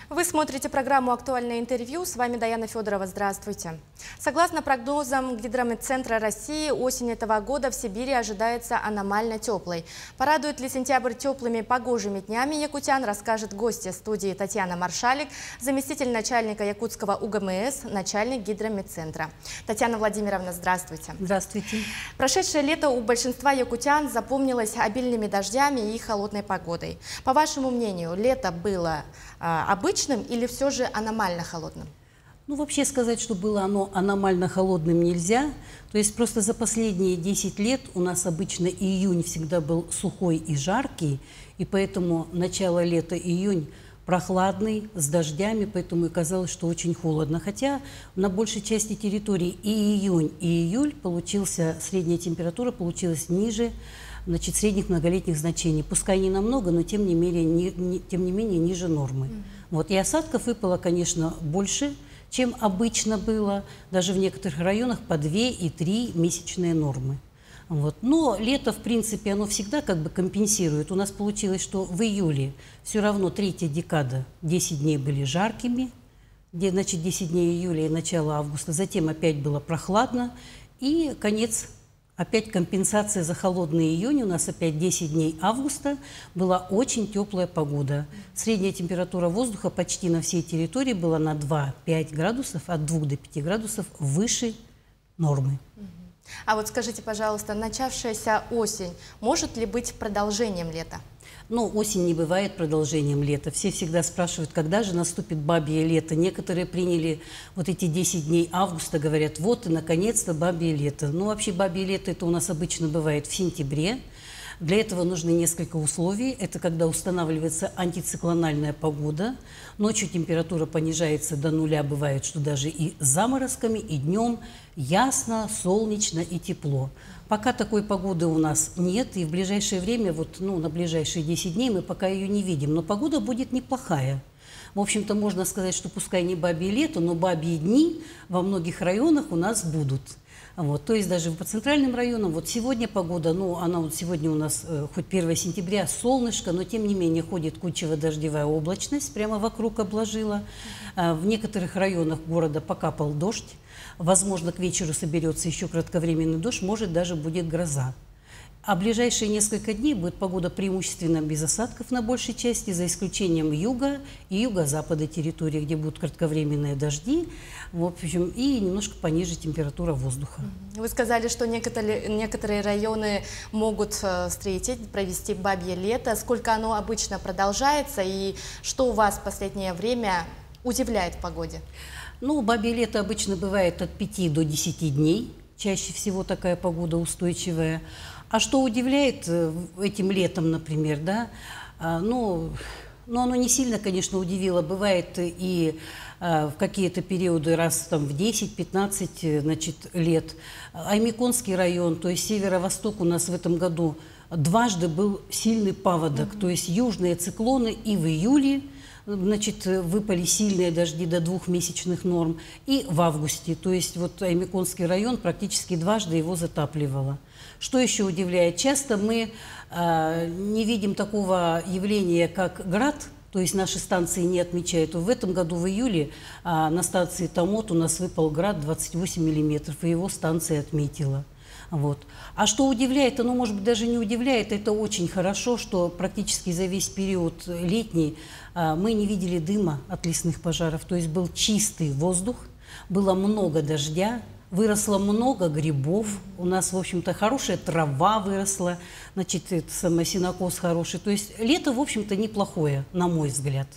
Вы смотрите программу «Актуальное интервью». С вами Даяна Федорова. Здравствуйте. Согласно прогнозам Гидрометцентра России, осень этого года в Сибири ожидается аномально теплой. Порадует ли сентябрь теплыми погожими днями якутян, расскажет гостья студии Татьяна Маршалик, заместитель начальника якутского УГМС, начальник Гидрометцентра. Татьяна Владимировна, здравствуйте. Здравствуйте. Прошедшее лето у большинства якутян запомнилось обильными дождями и холодной погодой. По вашему мнению, лето было обычным или все же аномально холодным? Ну, вообще сказать, что было оно аномально холодным, нельзя. То есть просто за последние 10 лет у нас обычно июнь всегда был сухой и жаркий, и поэтому начало лета, июнь, прохладный, с дождями, поэтому и казалось, что очень холодно. Хотя на большей части территории и июнь, и июль средняя температура получилась ниже, значит, средних многолетних значений. Пускай не намного, но тем не менее ниже нормы. Вот. И осадков выпало, конечно, больше, чем обычно было. Даже в некоторых районах по 2 и 3 месячные нормы. Вот. Но лето, в принципе, оно всегда как бы компенсирует. У нас получилось, что в июле все равно третья декада, 10 дней были жаркими, значит, 10 дней июля и начало августа. Затем опять было прохладно. И конец. Опять компенсация за холодный июнь. У нас опять 10 дней августа. Была очень теплая погода. Средняя температура воздуха почти на всей территории была на 2-5 градусов, от 2 до 5 градусов выше нормы. А вот скажите, пожалуйста, начавшаяся осень может ли быть продолжением лета? Но осень не бывает продолжением лета. Все всегда спрашивают, когда же наступит бабье лето. Некоторые приняли вот эти 10 дней августа, говорят, вот и наконец-то бабье лето. Ну, вообще бабье лето это у нас обычно бывает в сентябре. Для этого нужны несколько условий. Это когда устанавливается антициклональная погода. Ночью температура понижается до нуля, бывает, что даже и с заморозками, и днем ясно, солнечно и тепло. Пока такой погоды у нас нет, и в ближайшее время, вот, на ближайшие 10 дней мы пока ее не видим. Но погода будет неплохая. В общем-то, можно сказать, что пускай не бабье лето, но бабьи дни во многих районах у нас будут. Вот, то есть даже по центральным районам, вот сегодня погода, она вот сегодня у нас хоть 1 сентября, солнышко, но тем не менее ходит кучево-дождевая облачность, прямо вокруг обложила. В некоторых районах города покапал дождь, возможно, к вечеру соберется еще кратковременный дождь, может даже будет гроза. А ближайшие несколько дней будет погода преимущественно без осадков на большей части, за исключением юга и юго-запада территории, где будут кратковременные дожди, в общем, и немножко пониже температура воздуха. Вы сказали, что некоторые районы могут встретить, провести бабье лето. Сколько оно обычно продолжается и что у вас в последнее время удивляет в погоде? Ну, бабье лето обычно бывает от 5 до 10 дней. Чаще всего такая погода устойчивая. А что удивляет этим летом, например, да, оно не сильно, конечно, удивило. Бывает и в какие-то периоды раз там, в 10-15 значит, лет. Аймяконский район, то есть северо-восток у нас в этом году дважды был сильный паводок. То есть южные циклоны и в июле, значит, выпали сильные дожди до 2-месячных норм, и в августе. То есть вот Аймяконский район практически дважды его затапливало. Что еще удивляет? Часто мы не видим такого явления, как град, то есть наши станции не отмечают. В этом году в июле на станции Томот у нас выпал град 28 миллиметров, и его станция отметила. Вот. А что удивляет, оно, может быть, даже не удивляет, это очень хорошо, что практически за весь период летний мы не видели дыма от лесных пожаров, то есть был чистый воздух, было много дождя, выросло много грибов, у нас, в общем-то, хорошая трава выросла, значит, сенокос хороший, то есть лето, в общем-то, неплохое, на мой взгляд.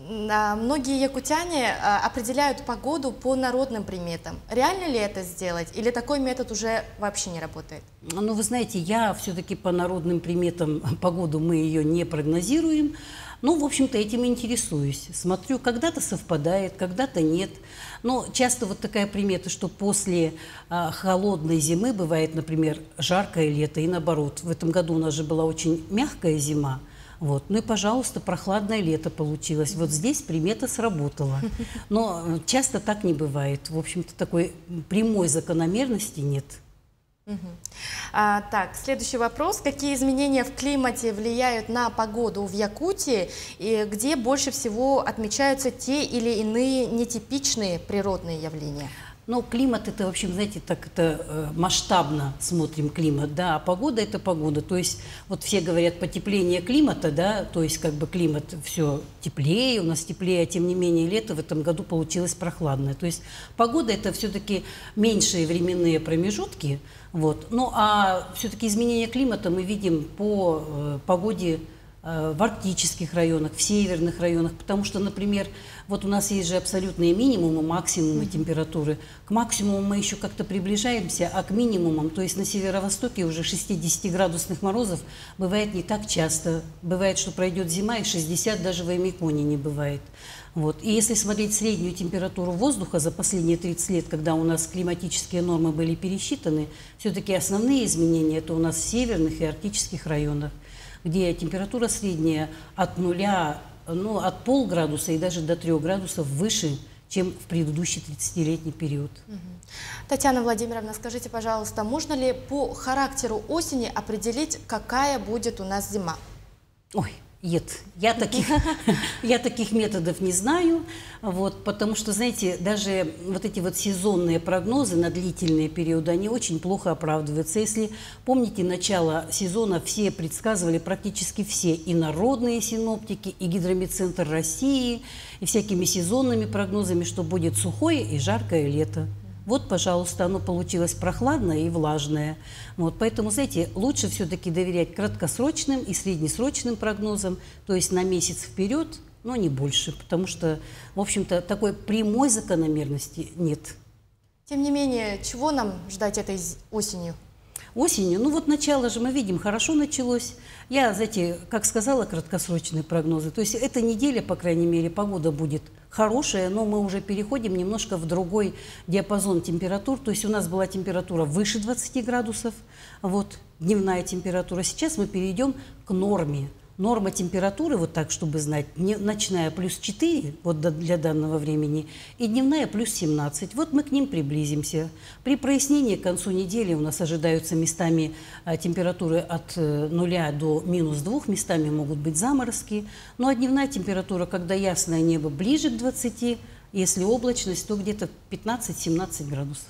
Многие якутяне определяют погоду по народным приметам. Реально ли это сделать или такой метод уже вообще не работает? Ну, вы знаете, я все-таки по народным приметам погоду мы ее не прогнозируем. Ну, в общем-то, этим интересуюсь. Смотрю, когда-то совпадает, когда-то нет. Но часто вот такая примета, что после холодной зимы бывает, например, жаркое лето и наоборот. В этом году у нас же была очень мягкая зима. Вот. Ну и, пожалуйста, прохладное лето получилось. Вот здесь примета сработала. Но часто так не бывает. В общем-то, такой прямой закономерности нет. Так, следующий вопрос. Какие изменения в климате влияют на погоду в Якутии и где больше всего отмечаются те или иные нетипичные природные явления? Но климат это, в общем, знаете, так это масштабно смотрим климат, да, а погода это погода. То есть вот все говорят потепление климата, да, то есть как бы климат все теплее, у нас теплее, а тем не менее лето в этом году получилось прохладное. То есть погода это все-таки меньшие временные промежутки, вот. Ну а все-таки изменение климата мы видим по погоде в арктических районах, в северных районах, потому что, например, вот у нас есть же абсолютные минимумы, максимумы температуры. К максимуму мы еще как-то приближаемся, а к минимумам, то есть на северо-востоке уже 60-градусных морозов бывает не так часто. Бывает, что пройдет зима, и 60 даже в Аймеконе не бывает. Вот. И если смотреть среднюю температуру воздуха за последние 30 лет, когда у нас климатические нормы были пересчитаны, все-таки основные изменения это у нас в северных и арктических районах, где температура средняя от 0, ну, от полградуса и даже до 3 градусов выше, чем в предыдущий 30-летний период. Татьяна Владимировна, скажите, пожалуйста, можно ли по характеру осени определить, какая будет у нас зима? Ой, нет, я таких методов не знаю, вот, потому что, знаете, даже вот эти вот сезонные прогнозы на длительные периоды, они очень плохо оправдываются. Если помните, начало сезона все предсказывали, практически все, и народные синоптики, и Гидрометцентр России, и всякими сезонными прогнозами, что будет сухое и жаркое лето. Вот, пожалуйста, оно получилось прохладное и влажное. Вот, поэтому, знаете, лучше все-таки доверять краткосрочным и среднесрочным прогнозам, то есть на месяц вперед, но не больше, потому что, в общем-то, такой прямой закономерности нет. Тем не менее, чего нам ждать этой осенью? Осенью, ну вот начало же мы видим, хорошо началось. Я, знаете, как сказала, краткосрочные прогнозы. То есть эта неделя, по крайней мере, погода будет хорошая, но мы уже переходим немножко в другой диапазон температур. То есть у нас была температура выше 20 градусов, вот, дневная температура. Сейчас мы перейдем к норме. Норма температуры, вот так, чтобы знать, ночная плюс 4 вот для данного времени и дневная плюс 17. Вот мы к ним приблизимся. При прояснении к концу недели у нас ожидаются местами температуры от 0 до -2, местами могут быть заморозки. Ну а дневная температура, когда ясное небо, ближе к 20, если облачность, то где-то 15-17 градусов.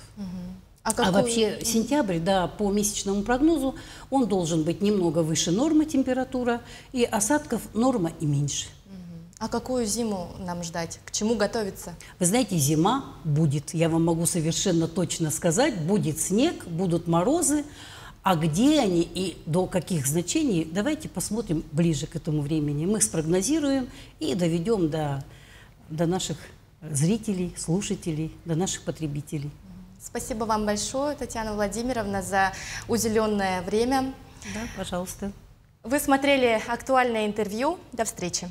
А вообще сентябрь, да, по месячному прогнозу, он должен быть немного выше нормы температура, и осадков норма и меньше. А какую зиму нам ждать? К чему готовиться? Вы знаете, зима будет, я вам могу совершенно точно сказать, будет снег, будут морозы, а где они и до каких значений, давайте посмотрим ближе к этому времени. Мы спрогнозируем и доведем до наших зрителей, слушателей, до наших потребителей. Спасибо вам большое, Татьяна Владимировна, за уделенное время. Да, пожалуйста. Вы смотрели актуальное интервью. До встречи.